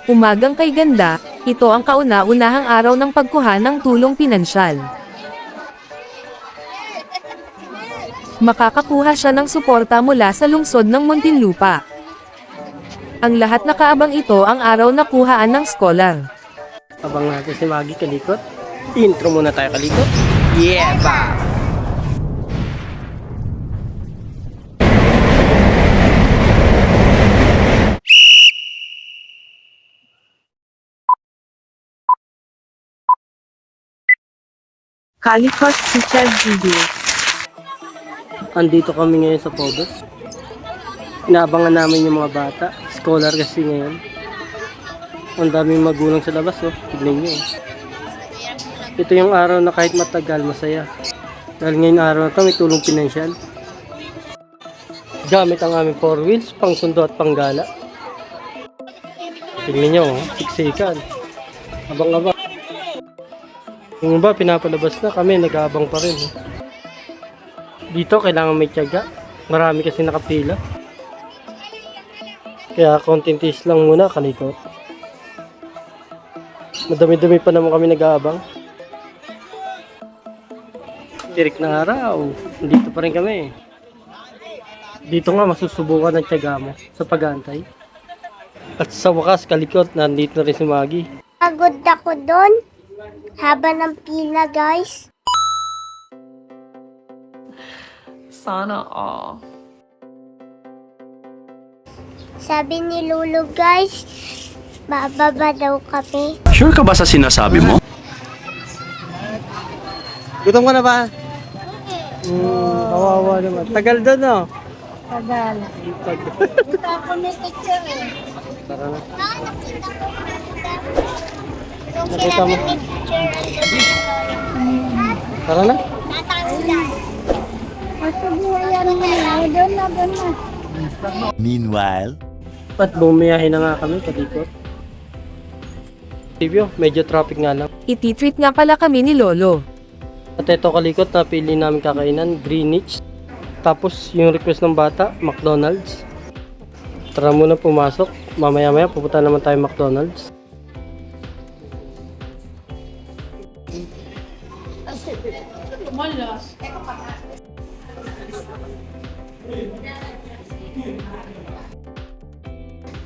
Umagang kay ganda, ito ang kauna-unahang araw ng pagkuha ng tulong pinansyal. Makakakuha siya ng suporta mula sa lungsod ng Muntinlupa. Ang lahat nakaabang ito ang araw na kuhaan ng scholar. Abang natin si Maggie Kalikot. Intro muna tayo, Kalikot. Yeah, ba! Kalikot Teacher Video. Andito kami ngayon sa Pobos. Inaabangan namin yung mga bata. Scholar kasi ngayon. Ang daming magulang sa labas, oh. Tignan nyo, oh. Ito yung araw na kahit matagal, masaya. Dahil ngayon araw na ito, may tulong pinansyal. Gamit ang aming 4 wheels, pang sundo at panggala. Tignan nyo, oh. Siksikan. Abang-abang. Yung iba, pinapalabas na kami, nag-aabang pa rin, oh. Dito, kailangan may tiyaga. Marami kasi nakapila. Kaya konting tiis lang muna, Kalikot. Madami-dami pa naman kami nag-aabang. Tirik na araw. Dito pa rin kami. Dito nga masusubukan ng tiyaga mo sa pag-aantay. At sa wakas, Kalikot, nandito na rin si Maggie. Pagod ako doon. Haba ng pila, guys. Sana all. Sabi ni Lulu, guys, bababa daw kami. Sure ka ba sa sinasabi mo? Gutom ka na ba? Kawawa naman. Tagal doon, no? Tagal. Dito ako may picture eh. Tara na. Yung Nakita sinabi mo? ni picture. Tara na. Tatanggal. Ako buhayan mo na. Doon na. Meanwhile, At bumiyahin na nga kami, Kalikot. Tibyo, medyo traffic nga lang. Ititreat nga pala kami ni Lolo. At ito, Kalikot, napili namin kakainan, Greenwich. Tapos yung request ng bata, McDonald's. Tara muna pumasok. Mamaya-maya pupunta naman tayo McDonald's.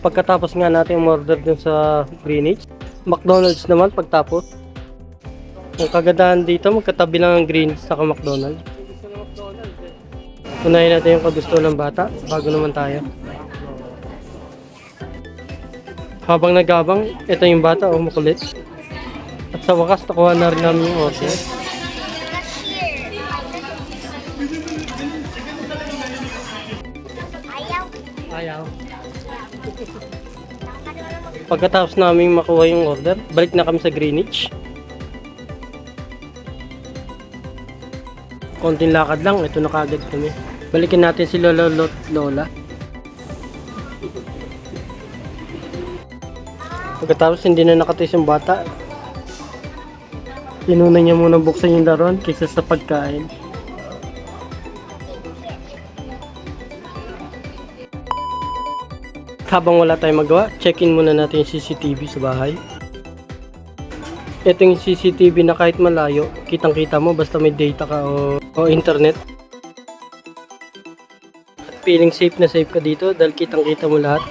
Pagkatapos nga natin umorder dun sa Greenwich, McDonald's naman pagtapos. Ang kagandahan dito, magkatabi lang ang Greenwich sa McDonald's. Unahin natin yung kagusto ng bata bago naman tayo. Habang nagabang, ito yung bata, oh, makulit. At sa wakas, nakuha na rin namin yung order. Ayaw. Pagkatapos namin makuha yung order, balik na kami sa Greenwich. Konting lakad lang, ito na kagad kami. Balikin natin si Lola at Lola. Pagkatapos hindi na nakatis yung bata, tinuna niya muna buksan yung laruan kaysa sa pagkain. Habang wala tayong magawa, check-in muna natin yung CCTV sa bahay. Ito yung CCTV na kahit malayo, kitang-kita mo basta may data ka o internet. At feeling safe na safe ka dito dahil kitang-kita mo lahat.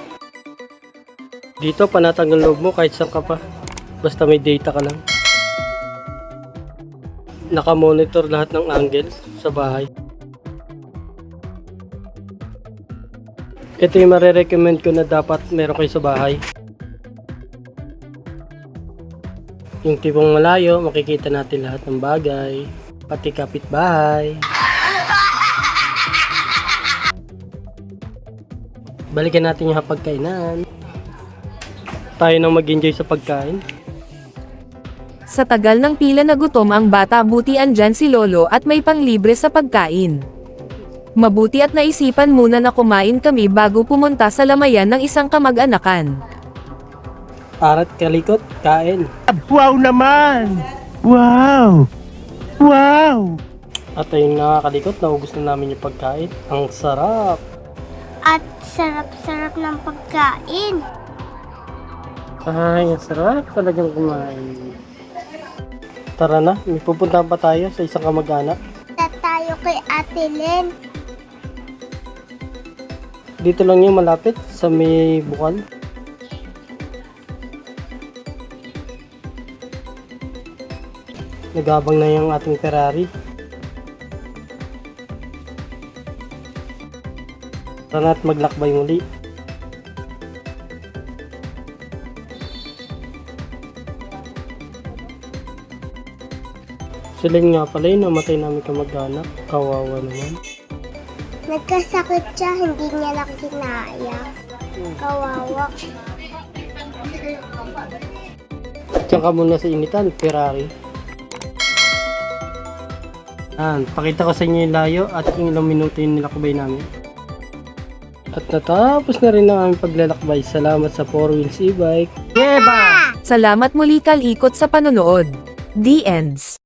Dito, panatag ng loob mo kahit saan ka pa. Basta may data ka lang. Naka-monitor lahat ng angle sa bahay. Ito yung marirecommend ko na dapat meron kayo sa bahay. Yung tipong malayo, makikita natin lahat ng bagay. Pati kapitbahay. Balikan natin yung hapagkainan. Tayo nang mag-enjoy sa pagkain. Sa tagal ng pila na gutom ang bata, buti andyan si Lolo at may panglibre sa pagkain. Mabuti at naisipan muna na kumain kami bago pumunta sa lamayan ng isang kamag-anakan. Arat, Kalikot, kain. Wow naman! Wow! Wow! At ayun na, Kalikot, naubos na namin yung pagkain. Ang sarap! At sarap-sarap ng pagkain. Ay, ang sarap talagang kumain. Tara na, may pupuntahan pa tayo sa isang kamag-anak. Tayo kay Ate Len. Dito lang yung malapit sa may bukal. Nagabang na yung ating Ferrari. Tara na at maglakbay muli. Sila nga pala yung namatay namin kamag-anak. Kawawa naman. Nagkasakit siya, hindi niya lang kinaya. Kawawa. Diyan ka muna sa initan, Ferrari. Pakita ko sa inyo yung layo at yung ilang minuto yung nilakbay namin. At natapos na rin ang aming paglalakbay. Salamat sa 4 Wheels e-bike. Salamat muli Kalikot sa panonood. The Ends.